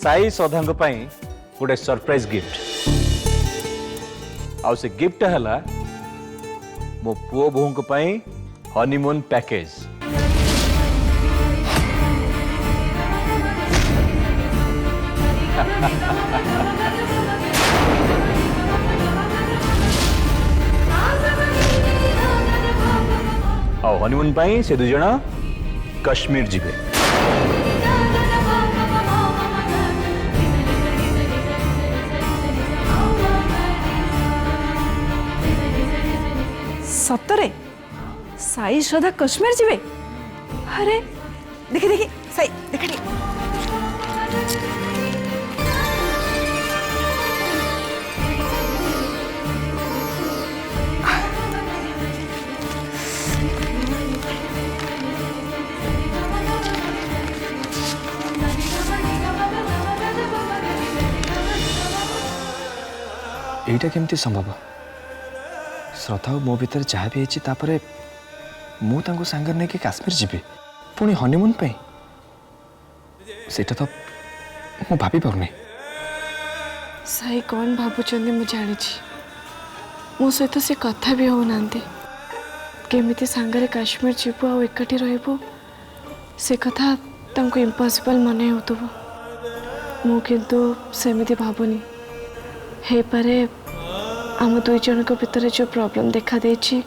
साई श्रद्धा गोटे surprise gift आउ से गिफ्ट है मो पुओ बोह हनीमून पैकेज। और हनीमून से दुई जन कश्मीर जिबे। सतरे साई श्रद्धा कश्मीर जीवे? अरे देखी देखी साई देखी एटा केमती संभव? श्रद्धा मो भीतर जहाँ भी है मु सांगर नहीं कि काश्मीर जीवे पुणी हनीमून पे सेटा तो मु भाभी पारनी। साई कौन भावुंट मु जानी मो सहित से कथा भी होना केमिति सांगरे काश्मीर जीवु आ एकाठी रहबो से कथा तांको इम्पॉसिबल मने होतबो मु किंतु सेमिति भावुनी हे पारे आम दुई जन को भीतर जो प्रॉब्लम देखा देछि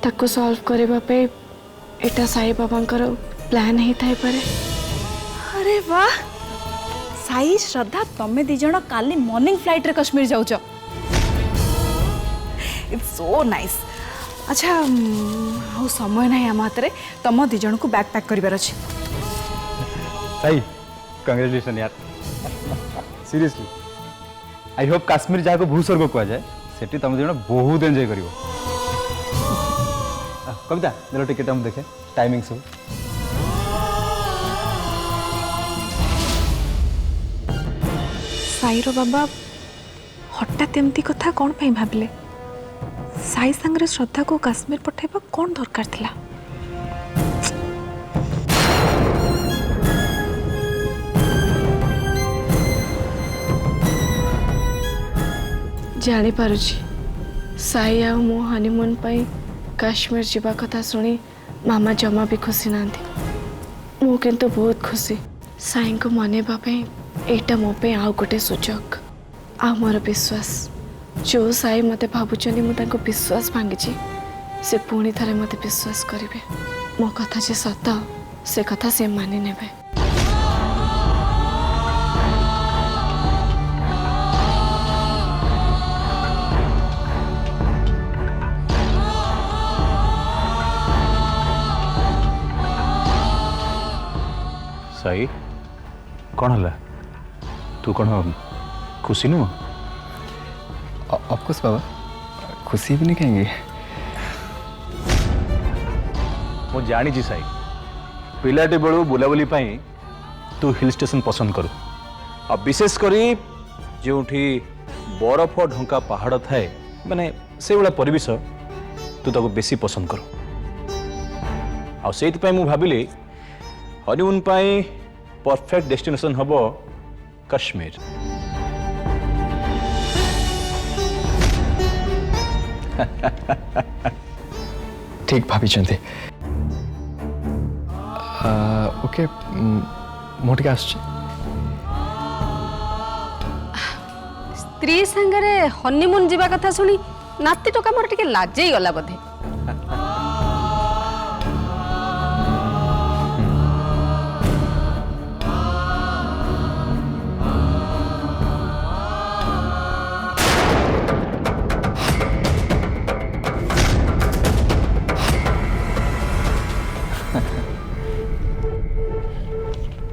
ताको सॉल्व करबा पे एटा साई बाबांकर प्लान ही थाई पारे। अरे वाह साई श्रद्धा तमे दी जण काली मॉर्निंग फ्लाइट रे कश्मीर जाउछ। It's so nice. अच्छा हो समय नहीं आम हाथ तुम दी जन को बैग पैक करिवार अछि। साई कांग्रेचुलेशन यार सीरियसली आई होप काश्मीर जहाँ को भूस्वर्ग कह जाए सेठी तुम जन बहुत एंजॉय करिवो। कविता देलो टिकेट हम देखे टाइमिंग सब। साईर बाबा हठात एमती कथा कौन पाई भाबिले? साई संगरे श्रद्धा को काश्मीर पठाइबा कौन दरकार थिला? जानी पारुछि साई आ मो हनीमून पाई काश्मीर जीवा कथा सुनी मामा जमा भी खुशी नांती मु किंतु बहुत खुशी साई को मनेबा पे एटा मो पे आउ गोटे सुजोग आ मोर विश्वास जो साई मते भाबुचनी मु ताको विश्वास भांगी से पुणी थारे मते विश्वास करिवे मो कथा जे सत से कथा से मानि नेबे। साई कौन है तू कौन खुशी नुह? ऑफकोर्स बाबा खुशी भी नहीं कहेंगे। मु जानी साई पिलाटी बेलू बुलाबुली तू हिल स्टेशन पसंद करू और विशेष करी जो बरफ ढंका पहाड़ थाए माने से भाया परिवेश तू ताको बेसी पसंद करू आ सेइथि मु भाबिली हनीमून परफेक्ट डेस्टिनेशन हबो कश्मीर। ठीक भाभी चंदे ओके मोटे आसुची स्त्री संगरे हनीमून जीवा कथा सुनी नाती टोका मोर टिके लाजई गला बधे।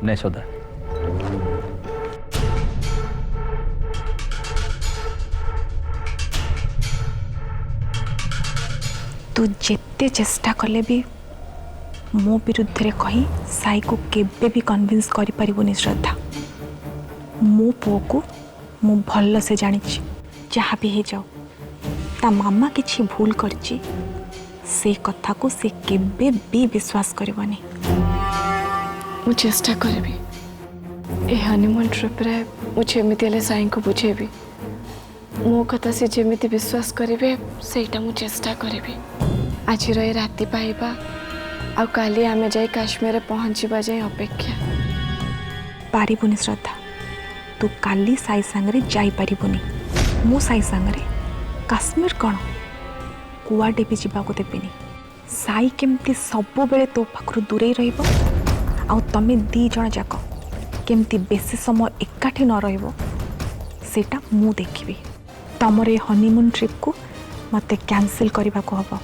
नहीं सौदा तू जेते चेष्टा कले भी मो विरुद्ध रे कही साई को केबे भी कन्विंस करि परिबोनी श्रद्धा। मो पुओ को मु भल से जानी जहाँ भी हे जाओ ता मामा किछि भूल करछि से कथा को से केबे भी विश्वास करबनी। मु चेष्टा करबी ए हनीमून ट्रिप रे मुझे एमती हेले साई को बुझेबी मो कथा से जेमिति विश्वास करेंगे सेटा मु चेष्टा करी आज राति पाइबा आ काली आमे जाई काश्मीर पहुँचवा जाए अपेक्षा पारिबुनी श्रद्धा तू काली साई सांगरे जाई पारिबुनी मो साई सांगरे काश्मीर कौन कुआडे भी जावाक देविनी साई केमती सब बेले तो पाखरु दूरे रहिबो आ तमे दी जण जाक केमती बेसी समय एकाठी न रहिबो सेटा मु देखिबी तमर ए हनीमून ट्रिप को मते कैंसिल करने को हम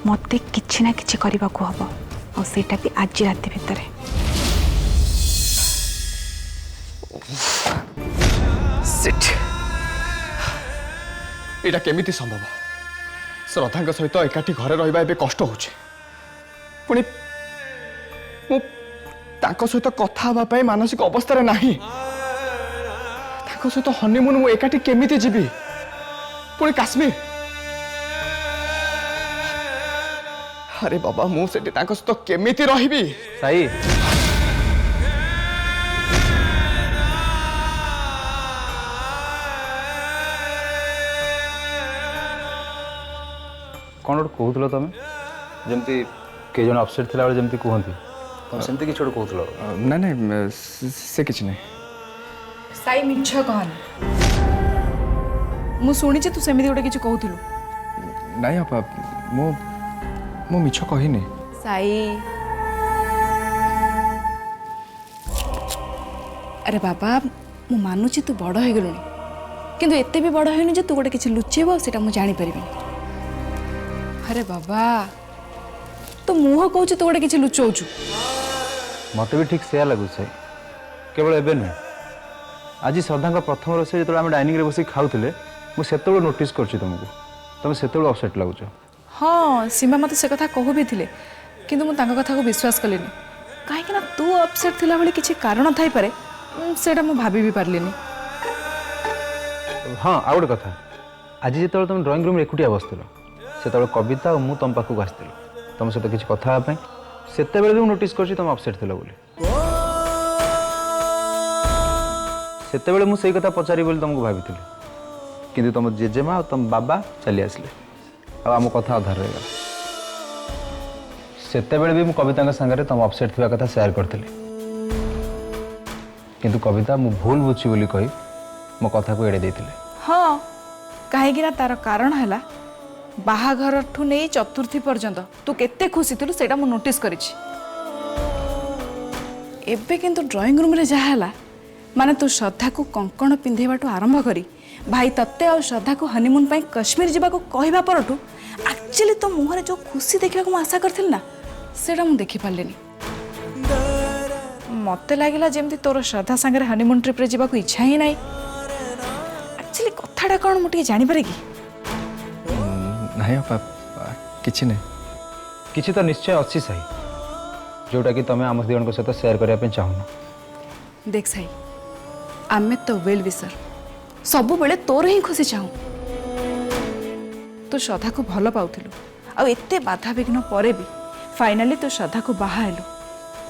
मते किछि ना किछि करने को हम और सेटा भी आज राति भितर सिट एटा केमिति संभव श्रद्धा सहित एकाठी घरे रहिबा एबे कष्ट होचे पुणी मु तांको सहित कथा हवा पई मानसिक अवस्था रे नाही तांको सहित हनीमून मु एकाठी केमिति जीवी पुणी काश्मीर अरे बाबा मु सेठी तांको सहित केमिति रहिबी साई कौन गोटे कहूल तुम जमती के जन अपसेट थिला बेले जमती कहती तुम सेमती किछ गोटे कहूल ना ना से किछ नहीं साई मिछ कहनी मु शुणी तू सेମିତି गोटे किछ कहूलु नहीं अपा मो मो मिछ कहिनी साई अरे बाबा मु मानुची तू बड़ हो गलुनी किंतु एते भी बड़ होइनी जे तू गोटे किछ लुचेबो सेटा मु जानि परिबिनी अरे बाबा तो मुह कहूँ तू गोटे किछ लुचौचु मत भी ठीक से लगुच साई केवल एबे नुहे आज श्रद्धा प्रथम रोषे जो आम डाइनिंग रे बस खाऊले मुझे नोटिस कर तुमको तुम से अपसेट लगुच हाँ सीमा मत से कथा कहू भी थिले किंतु मु तांका कथा को विश्वास कलिनी कहीं ना तू अपसेट थिला बेले किछि कारण थाई पारे सेटा मु भाभी भी पारलिनी हाँ आउ गोटे कथा आज जो तुम ड्राइंग रूम एकुटिया बसल से कविता और मु तुम पाखक आसती तुम सहित किसी कथा से नोटिस कर तुम अपसेट थी बोली सेतेबेले मु सही कथा पचारि बोली तुमको भाभी किंतु तुम जेजेमा और तुम बाबा चली आसले आम कथा अधार रहीगला सेतेबेले भी मु कविता संगे तुम अपसेट थिबा कथा शेयर करथिली किंतु कविता मु भूल बुझी बोली कही मो कथा को एड़े देथिले हाँ कहीं तार कारण है बाहाघर ठू नहीं चतुर्थी पर्यंत तू केते खुशी थिलु सेटा मु नोटिस करिछि एबे किंतु ड्राइंग रूम रे जहाला माने तू श्रद्धा को कंकण पिंधेबाटू आरंभ करी भाई तत्ते और श्रद्धा को हनीमून पाई कश्मीर जावा को कहबा परठू एक्चुअली तो मुहरे जो खुशी देखा को आशा करथिल ना सेटा मु देखि पारलेनी मते लागिला जेमती तोर श्रद्धा संगे हनीमून ट्रिप रे जावा को इच्छा ही नाही एक्चुअली कथाटा कोन मुटिके जानि पारे की नहीं अपा किछि नहीं किछि तो निश्चय अच्छी सही जोटा कि तुम आम दिजन सहित शेयर करने चाहून देख साई आमे तो वेल विसर सब बेले तोर ही खुशी चाहूँ तू श्रद्धा को भल पाउथिलु आ एते बाधा विघ्न परे भी फाइनाली तू श्रद्धा को बाहा हेलु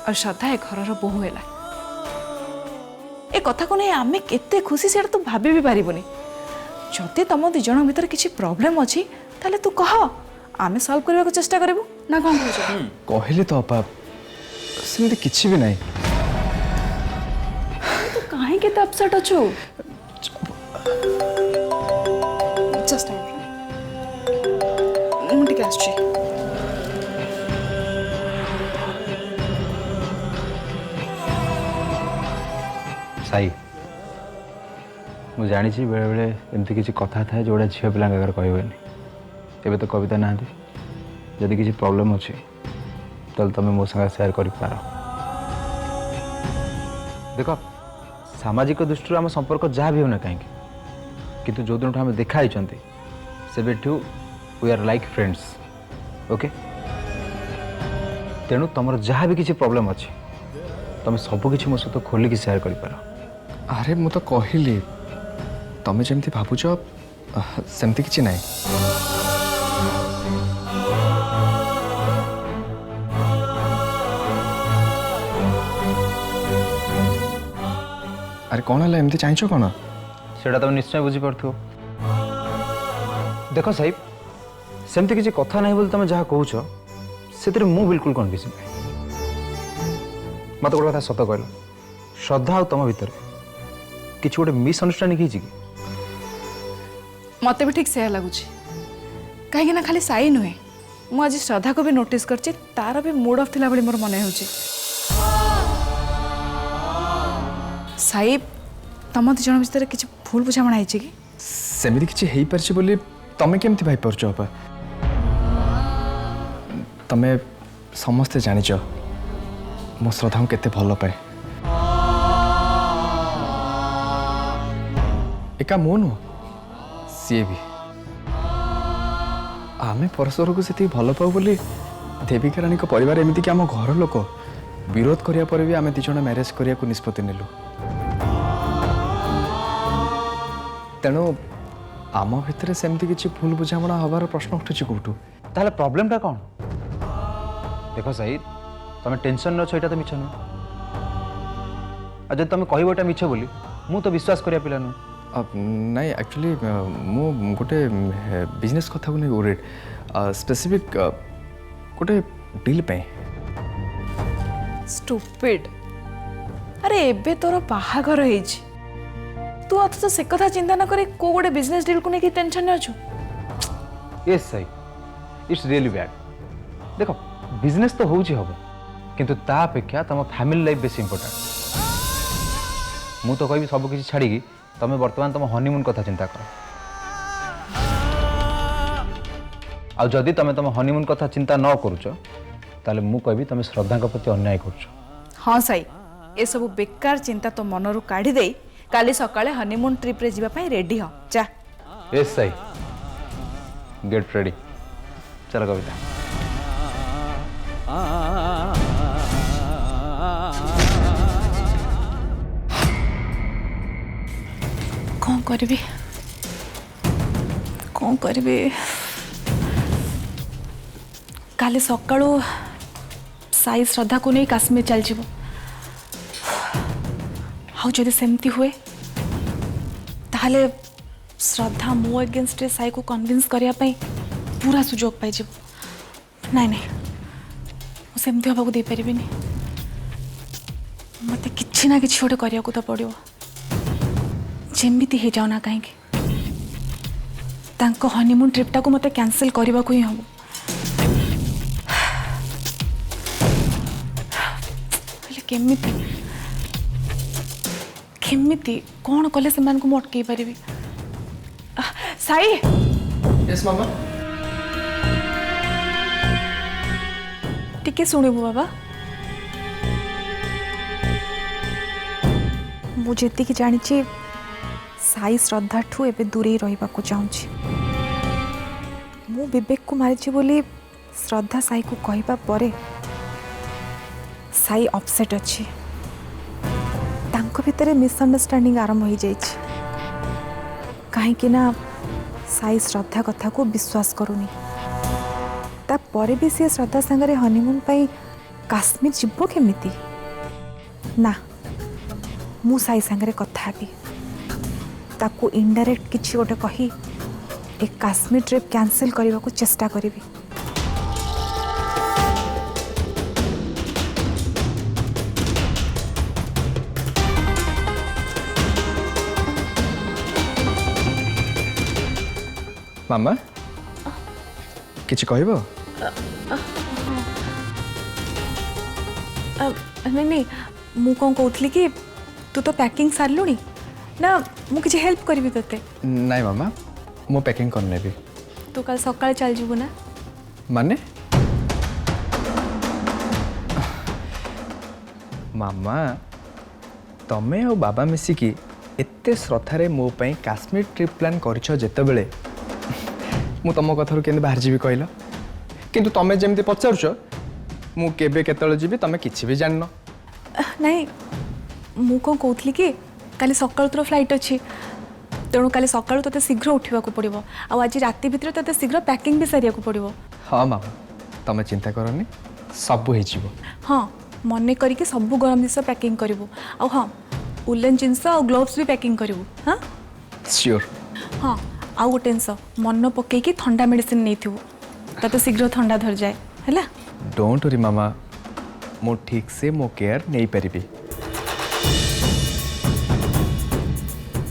और श्रद्धा ए घरर बोहू हैला ए कथा को नहीं आमे केते खुशी सेटा तू भाबी भी पारिबोनी जदि तुम दी जन भीतर किछि प्रॉब्लम अछि ताले तू कह आमे सॉल्व करबा को चेष्टा करबो ना कोन कहछ कहले तो अपा सेमती किछि भी नहीं तू काहे के अपसेट अछु जस्ट मुंडी के आछी साई मु जानी बेले बेले एमती किसी कथा थाए जोड़ा झील पिला आगे कहबेनि एबे तो कविता ना जदि किसी प्रॉब्लम अच्छी तल तुम मो संगे शेयर कर पार देख सामाजिक दृष्टि आम संपर्क जहाँ भी होना कहीं किंतु जो दिन आम देखाई से बेठू we are like friends okay तेणु तुम जहाँ भी किसी प्रॉब्लम अच्छी तुम सबकि मो सहित खोलिकी शेयर कर पार अरे मु तो कहली तमें जमती भावुच सेमती किछि नहीं अरे कौन है एमती चाहछ कौन सेटा तुम निश्चय बुझीपार देख साहिब सेमती किसी कथा नहीं बोली तुम जहाँ कौच से बिल्कुल कन्फ्यूज मत गोटे कथा सत कहल श्रद्धा और तुम भितर किसी गोटे मिसअंडरस्टैंडिंग कि मत भी ठीक से लगुच कहीं ना खाली साई नुहे मु आज श्रद्धा को भी नोटिस करछि तार भी मूड ऑफ थिला बली मोर मन होछि साई तम दी जन भीतर किछि भूल बुझामणा आइछि कि सेमिति किछि हेई परछि बोली तमे केमति भाई परछ अपा तमे समस्ते जानिछ मो श्रद्धा केते भल पाए एका मो नु सी भी आमे परस्पर को से भल पाऊ बोली देविका रानी को परिवार एमती कि आम घर लोक विरोध करिया पर भी आमे दिजण मैरेज करिया को निष्पत्ति नेलु तेणु आम भितर सेमती किछि भूल बुझामणा हबार प्रश्न उठुछि कोठु ताहले प्रॉब्लमटा कौन देख सही तुम टेंशन न छो तो मिछ नुह जब तुम कह एटा मिछ बोली मु तो विश्वास करिया पिला नुह नहीं एक्चुअली मु गोटे बिजनेस कथा को नहीं ओरिड स्पेसिफिक गोटे डील पे स्टूपिड अरे एबे तोर बाहाघर होइछि तू अथ तो से कथा चिंता न करे को गोटे बिजनेस डील को नहीं टेंशन ने अछु यस सही इट्स रियली बैड देखो बिजनेस तो होउछि हबो किंतु ता अपेक्षा तुम फैमिली लाइफ बेसी इंपोर्टेंट मु तो कहबी सब किछि छाड़ी तुम वर्तमान तुम हनीमून कथा चिंता कर आ जदि तुम तुम हनीमून कथा चिंता न करूछ ताले मु कहबी तुम श्रद्धा के प्रति अन्याय करूछ हाँ साई ए सब बेकार चिंता तो मनरू काढ़ी दे काली सकाळे हनीमून ट्रिप रे जीवा पई रेडी हो जा यस सही गेट रेडी चलो कविता कौन करिबे काले सकाळू साई श्रद्धा को नहीं काश्मीर चल जीवो आउ जदि सेमती हुए ताहले श्रद्धा मो अगेंस्ट साई को कन्विंस करिया पई पूरा सुजोग पाई जीवो नहीं मु सेमती हबा को दे परिबिनी मते किछि ना किछि ओटे करिया को तो पड़ियो जेमिति हे जाओ ना कहीं तांको हनीमून ट्रिपटा को मते कैंसिल करबा को ही हम केमिति केमिति कौन कले से मान को मु अटकई परिबी साई यस मामा टिके सुनिबु बाबा मु जेति की जानि छी साई श्रद्धा ठू एबे दूरे रहिबा को चाहूची मु विवेक को मारिछि बोली श्रद्धा साई को कहबा परे साई अपसेट अछि तांको भितरे मिसअंडरस्टैंडिंग आरंभ हो जाइछि काहे कि ना साई श्रद्धा कथा को विश्वास करूनी ता परे भी से श्रद्धा संगरे हनीमून पई काश्मीर जिवो केमिति ना मु साई संगरे कथा हेबी ताको इनडायरेक्ट किछि गोटे कही एक काश्मीर ट्रिप कैंसिल करने को चेष्टा करी मामा किछि कहबो नहीं नहीं मु कौन कहूली कि तू तो पैकिंग सारूनी ना मु किछि हेल्प करबी तते नहीं मामा मो पैकिंग कर नेबी तू कल सकाळे चल जीवु ना माने मामा तमे और बाबा मिसिकी एते श्रद्धारे मो पई काश्मीर ट्रिप प्लान करछ जेते बेले मु तम कथारु केंदे बाहर जीवी कहला किंतु तमे जेमती पचारुछ मु केबे केतळे जीवी तमे किछि भी जाननो नहीं मु कौन कहूली कि काली सकाळ तोर फ्लाइट अच्छी तेणु काली सकाळु तते शीघ्र उठिबा को पड़िबो आ आज राति भितर तते शीघ्र पैकिंग भी सारिया को पड़िबो हाँ मामा तमे चिंता करनी सब हो जीवो हाँ मन करके सब गरम जिस पैकिंग करिवो आ हाँ उलन जिनस और ग्लोव्स भी पैकिंग करू हाँ श्योर हाँ आउ गोटे जिनस मन पकईकि ठंडा मेडिसिन नहीं थी तो शीघ्र ठंडा धर जाए है डोंट वरी मामा मो ठीक से मो केयर नहीं पारिबी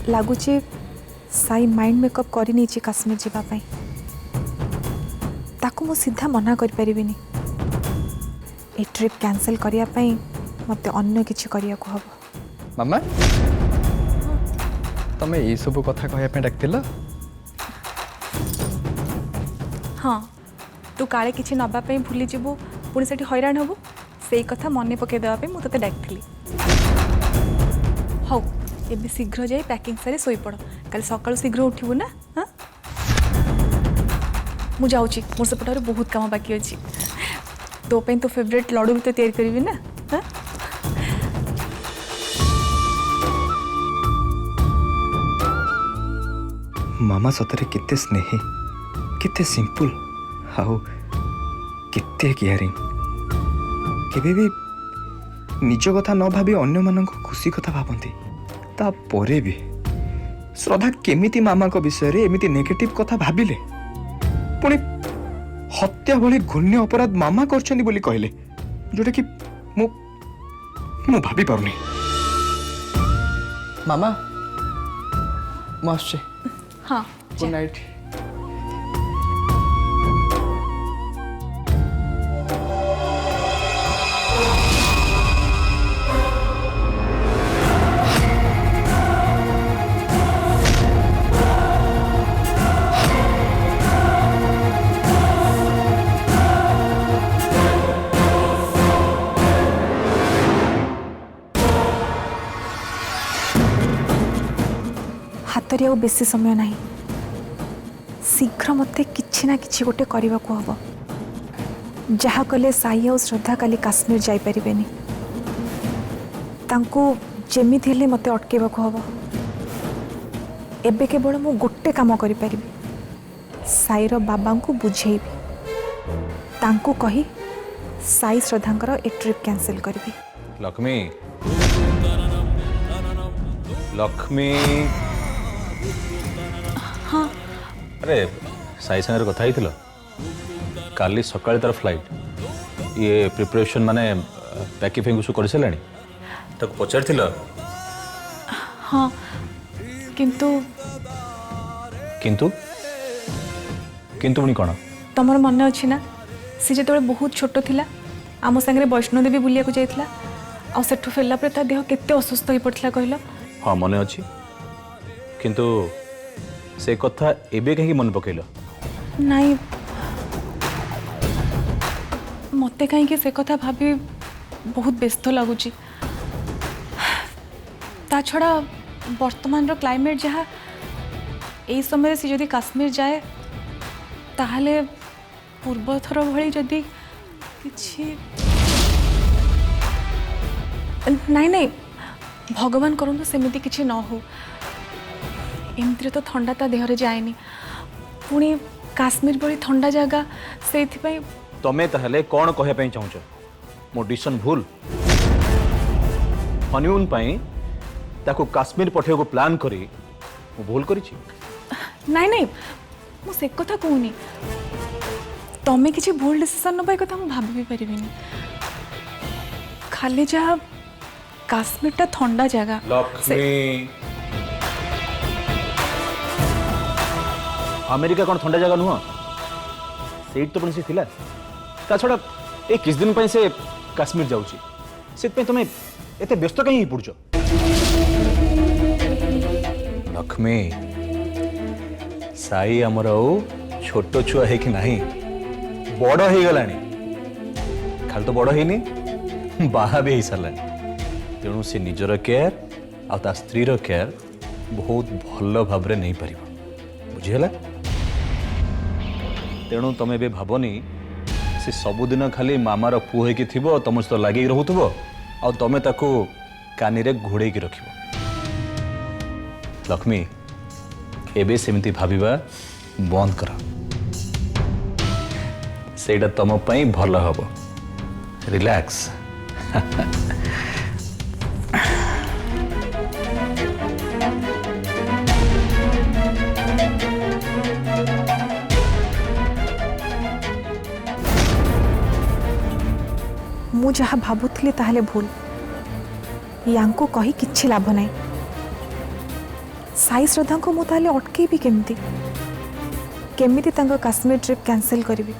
लगुच साई माइंड मेकअप करनी काश्मीर जावाई ताकू मु सीधा मना कर परिबिनी ए ट्रिप कैंसिल करिया पई मते अन्य किछि करिया को हबो मामा तमे ये सब कथा कहया पे डाकतिला हाँ तू काले किछि नबा पई भूली जीवु पुणी सेठी हैरान हबु सेई कथा मने पके देवा पे मु तते डाकथिली हौ एबे शीघ्र जाई पैकिंग सारी सोई पड़ काल सकाळ शीघ्र उठिबु ना हाँ मु जाउची मोर सेपटार बहुत काम बाकी अछि तो पे तो फेवरेट लड्डू भी तो तैयार करिवि ना हाँ मामा सतरे कितने स्नेही कितने सिंपल हाउ कितने केयरिंग केबे भी निज कथा न भाबी अन्य मानक खुशी कथा भाबंती ता परे भी श्रद्धा केमिति मामा को विषय रे एमिति नेगेटिव कथा भाबिले पुणी हत्या भली घृण्य अपराध मामा करछन्ती बोली कहले जोटा कि मु भाबी पारुनी मामा मस्त हाँ गुड नाइट हाथ बेसी समय नहीं शीघ्र मते किछि ना किछि गोटे करने को हम जहा कले साई और श्रद्धा काली काश्मीर जाई परिबेनी तांको जेमिति हेले मते अटकेबा को हम एबे केवल मु गोटे काम करि परिबी साईर बाबा को बुझेबी तांको कही साई श्रद्धांकर ए ट्रिप कैंसिल करबी लक्ष्मी लक्ष्मी हाँ अरे साई सागर कथा ही काली सकाल तार फ्लाइट ये प्रिपरेशन माने पैकी फेंगु कर सारे ताको पचार हाँ किंतु किंतु किंतु पुणी कौन तमर मन अच्छी ना सी जो बहुत छोट थिला आम सांगे वैष्णो देवी बुलिया को जाइथिला आ सेठु फेरला पर ता देह केते असुस्थ हो पड़थिला कहलो हाँ मन अच्छी किंतु से कथा एबे कहीं मन पकेल नहीं मते कहीं से कथा भाभी बहुत व्यस्त लगुच ता छड़ा वर्तमान रो क्लाइमेट जहाँ यही समय से जदि काश्मीर जाए ताहले पूर्व थर भली जदि किछि नहीं नहीं भगवान करंतु सेमिति किछि न हो एमती तो ठंडा ता देहरे जाएनी पुणी काश्मीर बड़ी ठंडा जगह से तमें ताहले कौन कहया चाहूच मो डिसीजन भूल हनीमून पई ताको काश्मीर पठे को प्लान करी मो भूल करिछि नहीं नहीं मु से कथा कहूनी तमें किसी भूल डिसीजन नबा कथा मु भाभी भी परिबिनी खाली जहाँ काश्मीर टा ठंडा जगह लक्ष्मी अमेरिका कौन ठंडा जगह नुह सेठ तो पुणी से थिला ता छड़ा ए किस दिन पई से काश्मीर जाउची सेत पे तुम्हें एते व्यस्त कहीं पड़छ लक्ष्मी साई हमर छोट छुआ है कि नहीं बड़ हो गलानी खाली तो बड़ हैनी बाहा भी हो सारा तेणु से निजर केयर आ स्त्री केयर बहुत भल भाव नहीं पार बुझीगला तेणु तमें भी भावनी से सबुदिन खाली मामार पुओ होगी थी तुम सहित लगे रोथब आ तमें ताको कानी रे घोड़े रख लक्ष्मी एबे सेमती भाविबा बंद कर सेटा तुम पई भल हबो रिलैक्स मु जहाँ भावुली ताहले भूल यांको कही किछि लाभ नहीं साई श्रद्धा को मु ताहले अटकेबी केमिति केमिति तांको काश्मीर ट्रिप कैंसिल करिवि